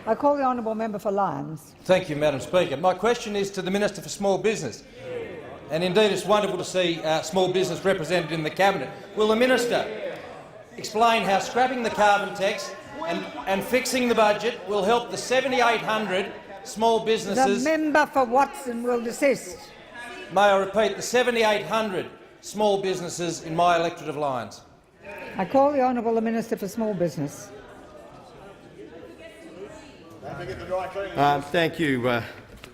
I call the honourable member for Lyons. Thank you, Madam Speaker. My question is to the Minister for Small Business. And indeed it's wonderful to see small business represented in the Cabinet. Will the Minister explain how scrapping the carbon tax and fixing the budget will help the 7,800 small businesses— The member for Watson will desist. May I repeat, the 7,800 small businesses in my electorate of Lyons. I call the honourable Minister for Small Business. Thank you,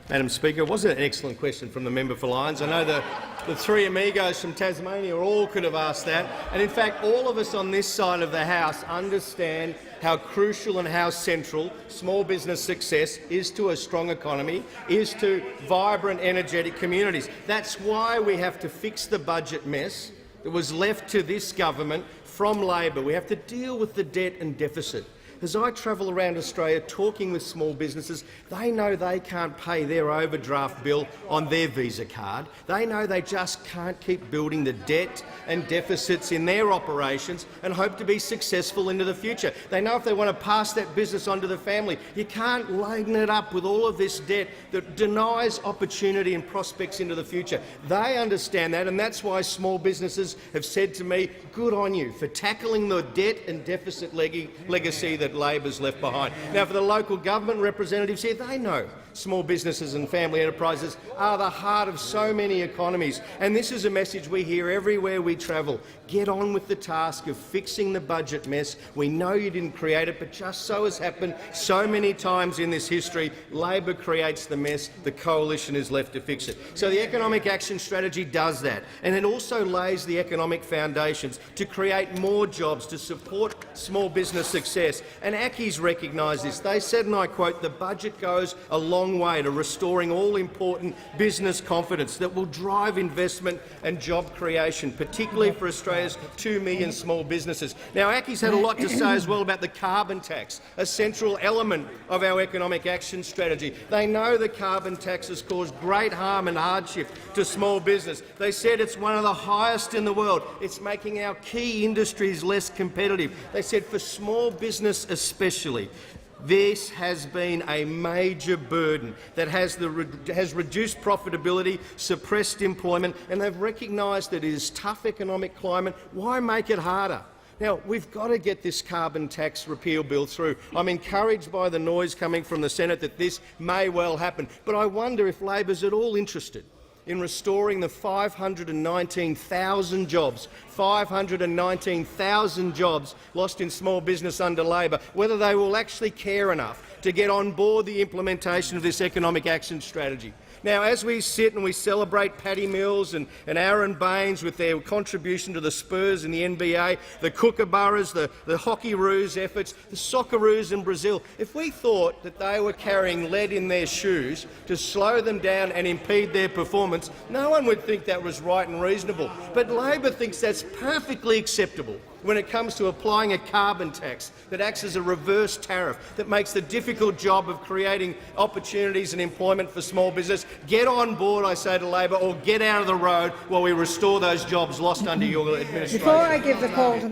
Madam Speaker. Wasn't it an excellent question from the member for Lyons? I know the three amigos from Tasmania all could have asked that, and in fact all of us on this side of the House understand how crucial and how central small business success is to a strong economy, is to vibrant, energetic communities. That's why we have to fix the budget mess that was left to this government from Labor. We have to deal with the debt and deficit. As I travel around Australia talking with small businesses, they know they can't pay their overdraft bill on their Visa card. They know they just can't keep building the debt and deficits in their operations and hope to be successful into the future. They know if they want to pass that business on to the family, you can't laden it up with all of this debt that denies opportunity and prospects into the future. They understand that, and that's why small businesses have said to me, good on you for tackling the debt and deficit legacy that Labor's left behind. Now, for the local government representatives here, they know small businesses and family enterprises are the heart of so many economies, and this is a message we hear everywhere we travel. Get on with the task of fixing the budget mess. We know you didn't create it, but just so has happened so many times in this history, Labor creates the mess, the coalition is left to fix it. So the Economic Action Strategy does that, and it also lays the economic foundations to create more jobs, to support small business success. And ACCI's recognise this. They said, and I quote, "The budget goes a long way to restoring all-important business confidence that will drive investment and job creation, particularly for Australia's 2 million small businesses." Now, ACCI's had a lot to say as well about the carbon tax, a central element of our economic action strategy. They know the carbon tax has caused great harm and hardship to small business. They said it's one of the highest in the world. It's making our key industries less competitive. They said for small business especially, this has been a major burden that has reduced profitability, suppressed employment, and they've recognised that it is tough economic climate. Why make it harder? Now, we've got to get this carbon tax repeal bill through. I'm encouraged by the noise coming from the Senate that this may well happen, but I wonder if Labor's at all interested in restoring the 519,000 jobs, 519,000 jobs lost in small business under Labor, whether they will actually care enough to get on board the implementation of this economic action strategy. Now, as we sit and we celebrate Paddy Mills and Aaron Baines with their contribution to the Spurs in the NBA, the Kookaburras, the Hockeyroos efforts, the Socceroos in Brazil, if we thought that they were carrying lead in their shoes to slow them down and impede their performance, no one would think that was right and reasonable. But Labor thinks that's perfectly acceptable when it comes to applying a carbon tax that acts as a reverse tariff that makes the difficult job of creating opportunities and employment for small business. Get on board, I say to Labor, or get out of the road while we restore those jobs lost under your administration. Before I give the call to